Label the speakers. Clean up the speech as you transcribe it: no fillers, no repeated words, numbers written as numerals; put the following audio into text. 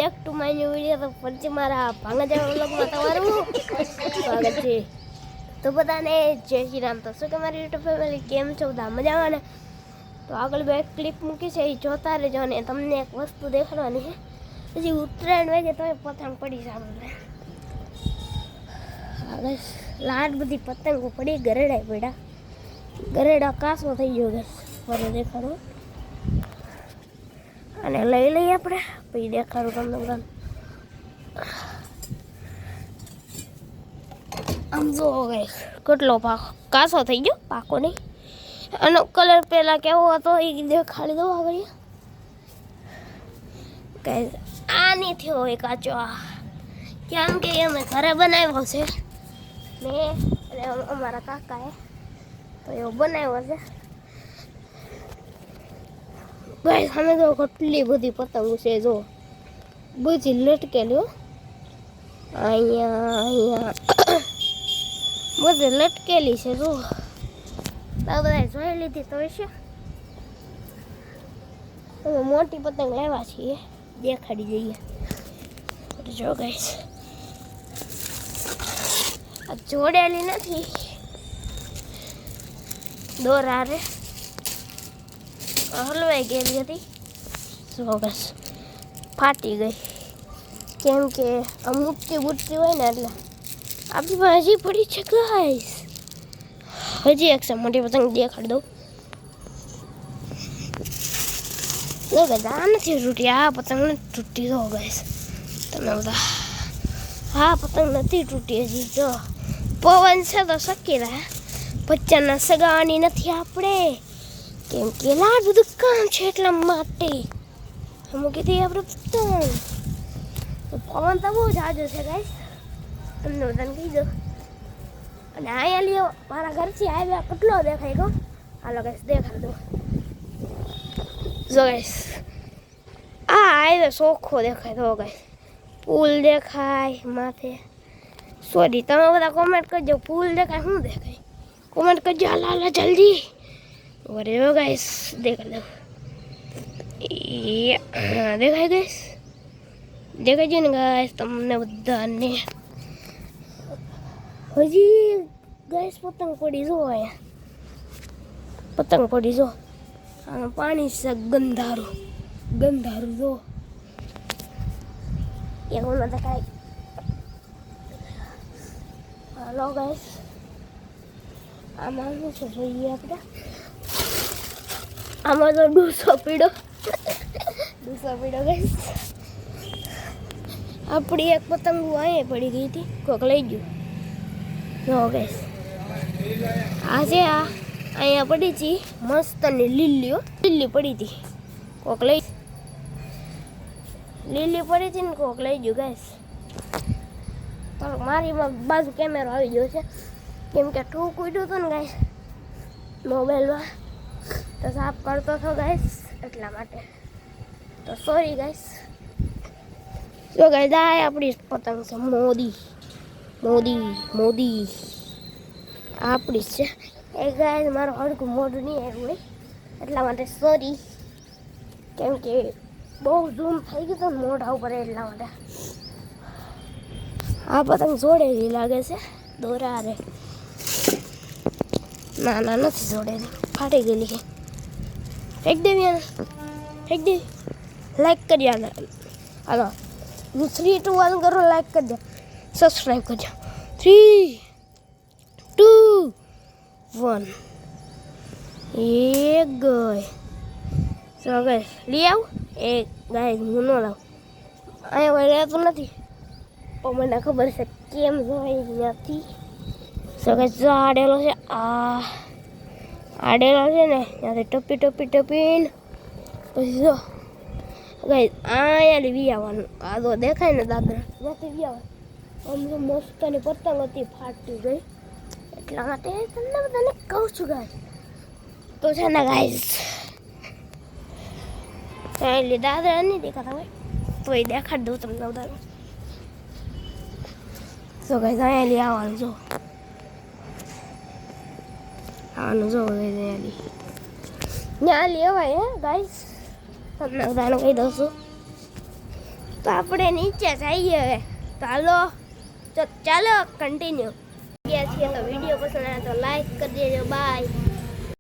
Speaker 1: Back to my new video. તો પછી મારા ભાંગા જેવા વ્લોગમાં તમારું સ્વાગત છે. તો બધાને જય શ્રી રામ. તો શું કે મારી યુટ્યુબ ફેમિલી કેમ છો? બધા મજામાં ને? તો આગળ બે ક્લિપ મૂકી છે, એ જોતા રહેજો. અને તમને એક વસ્તુ દેખાડવાની છે. પછી ઉત્તરાયણ વાગે તો પતંગ પડી છે આપણે. આગળ લાટ બધી પતંગો પડી, ગરેડા પડ્યા. ગરેડા કાસો થઈ ગયો ગેસ ફરે દેખાડો. અને લઈ લઈએ આપણે, પછી દેખાડું તમને બધા. આમ જો ગઈ કેટલો પાકો કાસો થઈ ગયો, પાકો નહીં. આનો કલર પહેલાં કેવો હતો એ દેખાડી દઉં આગળ. આ નહીં થયો હોય કાચો, આ કેમ કે અમે ઘરે બનાવ્યો છે મેં અને અમારા કાકાએ, તો એવો બનાવ્યો છે. ભાઈ સામે તો કેટલી બધી પતંગો છે, જો બધી લટકેલી. અહીંયા બધી લટકેલી છે, જો બધા જોઈ લીધી તો છે. અમે મોટી પતંગ લેવા છીએ, દેખાડી દઈએ. જો ગાઈસ આ જોડેલી નથી, દોરા રે હલવાઈ ગયેલી હતી. જો ગાઈસ ફાટી ગઈ, કેમ કે આ મૂર્તિ બુટતી હોય ને એટલે. આપણી પાસે હજી પડી છે ગાઈસ, હજી એક મોટી પતંગ દેખાડી દઉં. જો ગાઈસ આ નથી તૂટી, આ પતંગ નથી તૂટી. જો ગાઈસ તમે બધા, આ પતંગ નથી તૂટી હજી. જો પવન છે તો શકી રહે, બચ્ચાના સગાવાની નથી આપણે, કેમ કે લાડ બધું કામ છે એટલા માટે મૂકી દઈએ આપણે પતંગ. પવન તો બહુ જાજો છે ગાઈસ, તમને બધાને કહી દો. અને અહીંયા લ્યો, મારા ઘરથી આવ્યા કેટલો દેખાય ગયો. હાલો ગાઈસ દેખાડ દો. જો ગાઈસ આ આવ્યો ચોખ્ખો દેખાય. તો ગાઈસ પુલ દેખાય માથે. સોરી, તમે બધા કોમેન્ટ કરજો, પુલ દેખાય શું દેખાય? કોમેન્ટ કરજો હાલ જલ્દી. અરે જો ગાઈસ દેખાડ દો. દેખાય ગાઈસ, દેખાય છે ને ગાઈસ તમને બધાને? હજી ગાઈસ પતંગ પડી, જો અહીંયા પતંગ પડી. જો આમાં પાણી છે ગંધારું ગંધારું. જો એવું ન દેખાય. હાલો ગાઈસ આમાં શું છે જોઈએ આપણે. આમાં તો ડૂસો પીડો ગાઈસ. આપણી એક પતંગ અહીંયા પડી ગઈ હતી, કોક લઈ ગયું. જો ગાઈસ આ છે, આ અહીંયા પડી હતી મસ્ત ને લીલી પડી હતી, કોક લઈ લીલી પડી હતી ને કોક લઈ ગયું ગાઈસ. મારી બાજુ કેમેરો આવી ગયો છે, કેમ કે ઠૂક ઉડ્યું હતું ને ગાઈસ મોબાઈલમાં, તો સાફ કરતો હતો ગાઈસ એટલા માટે. તો સોરી ગાઈસ. જો ગાઈસ આ આપણી પતંગ છે મોદી આપણી છે. એ ગાઈસ મારો હળકું મોઢું નહીં આવ્યું હોય એટલા માટે સોરી, કેમ કે બહુ ઝૂમ થઈ ગયું હતું મોઢા ઉપર એટલા માટે. આ પતંગ જોડેલી લાગે છે દોરા રે. ના નથી જોડેલી, ફાટી ગયેલી છે. ફેંક દેવી આને, ફેંક દેવી. લાઈક કરી હાલો, હું 3, 2, 1 કરું, લાઈક કરજો, સબસ્ક્રાઈબ કરજો. 3, 2, 1. એક ગઈ. સો ગાઈસ લઈ આવું. એક ગાઈસ હું ન લાવું, અહીંયા કોઈ રહેતું નથી, પણ મને ખબર છે કેમ જોઈ નથી. સો ગાઈસ જો આડેલો છે, આડેલો છે ને ત્યાંથી ટપીને પછી જો ગાઈસ અહીંયા વી આવવાનું. આ તો દેખાય ને દાદરા, ત્યાંથી વી આવવાનું. આમ તો મસ્તની પતંગ હતી, ફાટી ગઈ એટલા માટે તમને બધાને કહું છું ગાઈસ. તો છે ને ગાઈસ એટલે દાદરા નહીં દેખાતા હોય તો એ દેખાડી દઉં તમને બધાને. તો ગાઈસ અહીંયા લઈ આવવાનું. જો આવવાનું, જો અહીંયા લઈ આવાય હે ગાઈસ, તમને બધાને કહી દઉં છું. તો આપણે નીચે જઈએ હવે. તો હાલો, ચાલો કન્ટિન્યુ. ગયા છીએ તો વિડીયો પસંદ આવે તો લાઈક કરી દેજો. બાય.